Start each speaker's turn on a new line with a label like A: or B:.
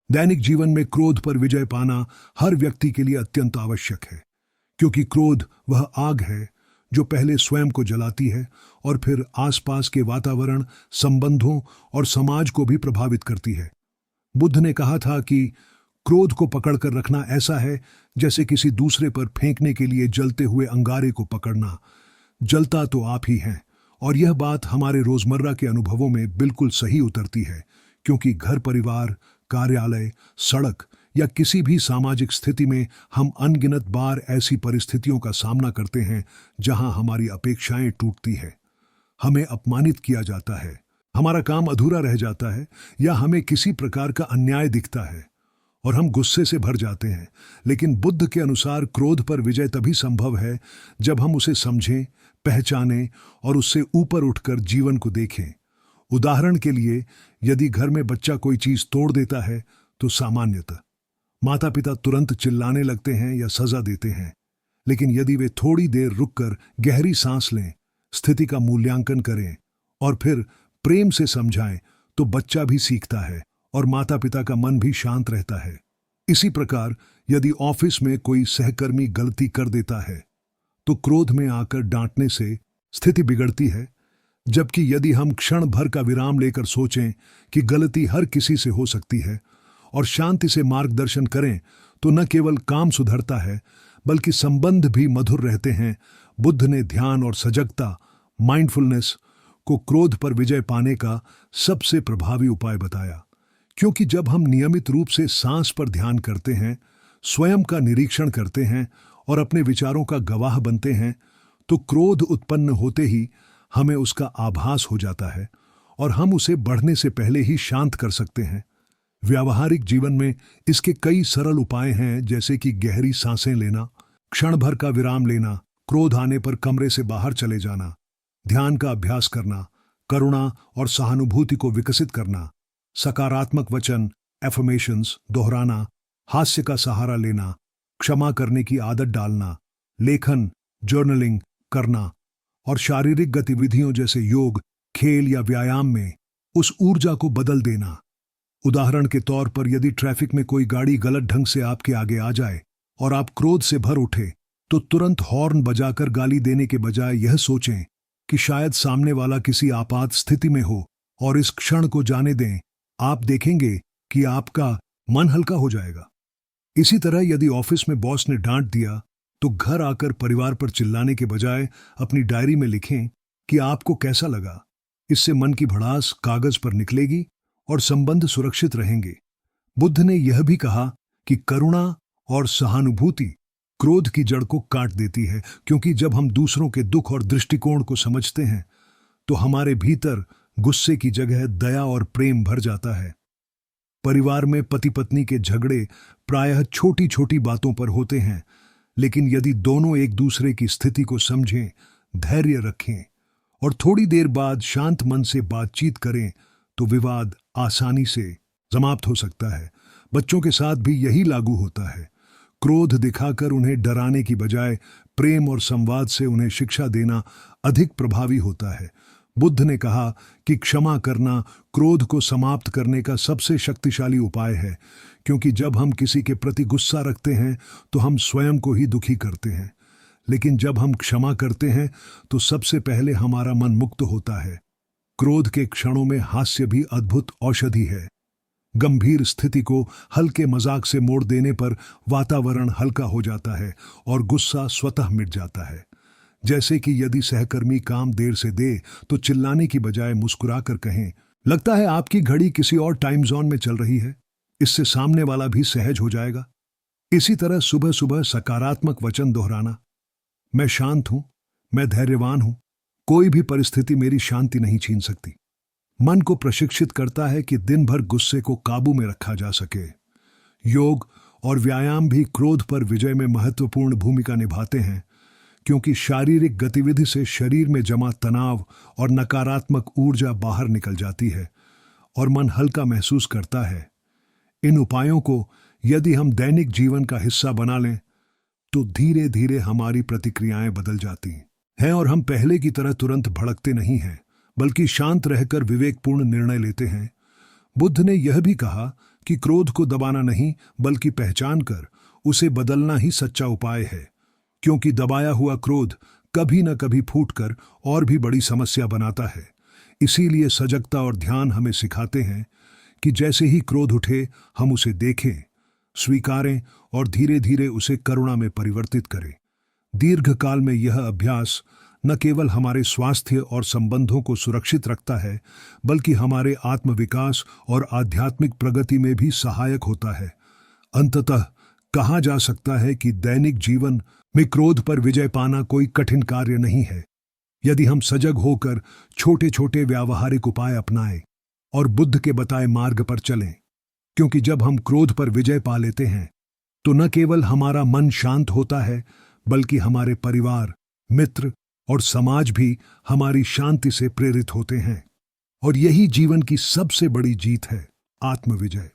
A: दैनिक जीवन में क्रोध पर विजय पाना हर व्यक्ति के लिए अत्यंत आवश्यक है, क्योंकि क्रोध वह आग है जो पहले स्वयं को जलाती है और फिर आसपास के वातावरण, संबंधों और समाज को भी प्रभावित करती है। बुद्ध ने कहा था कि क्रोध को पकड़कर रखना ऐसा है जैसे किसी दूसरे पर फेंकने के लिए जलते हुए अंगारे को पकड़ना। जलता तो आप ही हैं, और यह बात हमारे रोजमर्रा के अनुभवों में बिल्कुल सही उतरती है, क्योंकि घर परिवार, कार्यालय, सड़क या किसी भी सामाजिक स्थिति में हम अनगिनत बार ऐसी परिस्थितियों का सामना करते हैं जहां हमारी अपेक्षाएं टूटती हैं, हमें अपमानित किया जाता है, हमारा काम अधूरा रह जाता है या हमें किसी प्रकार का अन्याय दिखता है और हम गुस्से से भर जाते हैं। लेकिन बुद्ध के अनुसार क्रोध पर विजय तभी संभव है जब हम उसे समझें, पहचानें और उससे ऊपर उठकर जीवन को देखें। उदाहरण के लिए, यदि घर में बच्चा कोई चीज तोड़ देता है तो सामान्यतः माता पिता तुरंत चिल्लाने लगते हैं या सजा देते हैं। लेकिन यदि वे थोड़ी देर रुककर गहरी सांस लें, स्थिति का मूल्यांकन करें और फिर प्रेम से समझाएं, तो बच्चा भी सीखता है और माता पिता का मन भी शांत रहता है। इसी प्रकार यदि ऑफिस में कोई सहकर्मी गलती कर देता है तो क्रोध में आकर डांटने से स्थिति बिगड़ती है, जबकि यदि हम क्षण भर का विराम लेकर सोचें कि गलती हर किसी से हो सकती है और शांति से मार्गदर्शन करें, तो न केवल काम सुधरता है बल्कि संबंध भी मधुर रहते हैं। बुद्ध ने ध्यान और सजगता, माइंडफुलनेस को क्रोध पर विजय पाने का सबसे प्रभावी उपाय बताया, क्योंकि जब हम नियमित रूप से सांस पर ध्यान करते हैं, स्वयं का निरीक्षण करते हैं और अपने विचारों का गवाह बनते हैं, तो क्रोध उत्पन्न होते ही हमें उसका आभास हो जाता है और हम उसे बढ़ने से पहले ही शांत कर सकते हैं। व्यावहारिक जीवन में इसके कई सरल उपाय हैं, जैसे कि गहरी सांसें लेना, क्षण भर का विराम लेना, क्रोध आने पर कमरे से बाहर चले जाना, ध्यान का अभ्यास करना, करुणा और सहानुभूति को विकसित करना, सकारात्मक वचन एफर्मेशंस दोहराना, हास्य का सहारा लेना, क्षमा करने की आदत डालना, लेखन जर्नलिंग करना और शारीरिक गतिविधियों जैसे योग, खेल या व्यायाम में उस ऊर्जा को बदल देना। उदाहरण के तौर पर, यदि ट्रैफिक में कोई गाड़ी गलत ढंग से आपके आगे आ जाए और आप क्रोध से भर उठे, तो तुरंत हॉर्न बजाकर गाली देने के बजाय यह सोचें कि शायद सामने वाला किसी आपात स्थिति में हो और इस क्षण को जाने दें। आप देखेंगे कि आपका मन हल्का हो जाएगा। इसी तरह यदि ऑफिस में बॉस ने डांट दिया, तो घर आकर परिवार पर चिल्लाने के बजाय अपनी डायरी में लिखें कि आपको कैसा लगा। इससे मन की भड़ास कागज पर निकलेगी और संबंध सुरक्षित रहेंगे। बुद्ध ने यह भी कहा कि करुणा और सहानुभूति क्रोध की जड़ को काट देती है, क्योंकि जब हम दूसरों के दुख और दृष्टिकोण को समझते हैं तो हमारे भीतर गुस्से की जगह दया और प्रेम भर जाता है। परिवार में पति पत्नी के झगड़े प्रायः छोटी छोटी बातों पर होते हैं, लेकिन यदि दोनों एक दूसरे की स्थिति को समझें, धैर्य रखें और थोड़ी देर बाद शांत मन से बातचीत करें, तो विवाद आसानी से समाप्त हो सकता है। बच्चों के साथ भी यही लागू होता है। क्रोध दिखाकर उन्हें डराने की बजाय प्रेम और संवाद से उन्हें शिक्षा देना अधिक प्रभावी होता है। बुद्ध ने कहा कि क्षमा करना क्रोध को समाप्त करने का सबसे शक्तिशाली उपाय है, क्योंकि जब हम किसी के प्रति गुस्सा रखते हैं तो हम स्वयं को ही दुखी करते हैं। लेकिन जब हम क्षमा करते हैं तो सबसे पहले हमारा मन मुक्त होता है। क्रोध के क्षणों में हास्य भी अद्भुत औषधि है। गंभीर स्थिति को हल्के मजाक से मोड़ देने पर वातावरण हल्का हो जाता है और गुस्सा स्वतः मिट जाता है। जैसे कि यदि सहकर्मी काम देर से दे तो चिल्लाने की बजाय मुस्कुराकर कहें, लगता है आपकी घड़ी किसी और टाइम जोन में चल रही है। इससे सामने वाला भी सहज हो जाएगा। इसी तरह सुबह सुबह सकारात्मक वचन दोहराना, मैं शांत हूं, मैं धैर्यवान हूं, कोई भी परिस्थिति मेरी शांति नहीं छीन सकती, मन को प्रशिक्षित करता है कि दिन भर गुस्से को काबू में रखा जा सके। योग और व्यायाम भी क्रोध पर विजय में महत्वपूर्ण भूमिका निभाते हैं, क्योंकि शारीरिक गतिविधि से शरीर में जमा तनाव और नकारात्मक ऊर्जा बाहर निकल जाती है और मन हल्का महसूस करता है। इन उपायों को यदि हम दैनिक जीवन का हिस्सा बना लें तो धीरे धीरे हमारी प्रतिक्रियाएं बदल जाती हैं और हम पहले की तरह तुरंत भड़कते नहीं हैं, बल्कि शांत रहकर विवेकपूर्ण निर्णय लेते हैं। बुद्ध ने यह भी कहा कि क्रोध को दबाना नहीं बल्कि पहचान कर उसे बदलना ही सच्चा उपाय है, क्योंकि दबाया हुआ क्रोध कभी न कभी फूटकर और भी बड़ी समस्या बनाता है। इसीलिए सजगता और ध्यान हमें सिखाते हैं कि जैसे ही क्रोध उठे हम उसे देखें, स्वीकारें और धीरे धीरे उसे करुणा में परिवर्तित करें। दीर्घकाल में यह अभ्यास न केवल हमारे स्वास्थ्य और संबंधों को सुरक्षित रखता है, बल्कि हमारे आत्मविकास और आध्यात्मिक प्रगति में भी सहायक होता है। अंततः कहा जा सकता है कि दैनिक जीवन में क्रोध पर विजय पाना कोई कठिन कार्य नहीं है, यदि हम सजग होकर छोटे छोटे व्यावहारिक उपाय अपनाएं और बुद्ध के बताए मार्ग पर चलें। क्योंकि जब हम क्रोध पर विजय पा लेते हैं तो न केवल हमारा मन शांत होता है, बल्कि हमारे परिवार, मित्र और समाज भी हमारी शांति से प्रेरित होते हैं। और यही जीवन की सबसे बड़ी जीत है, आत्मविजय।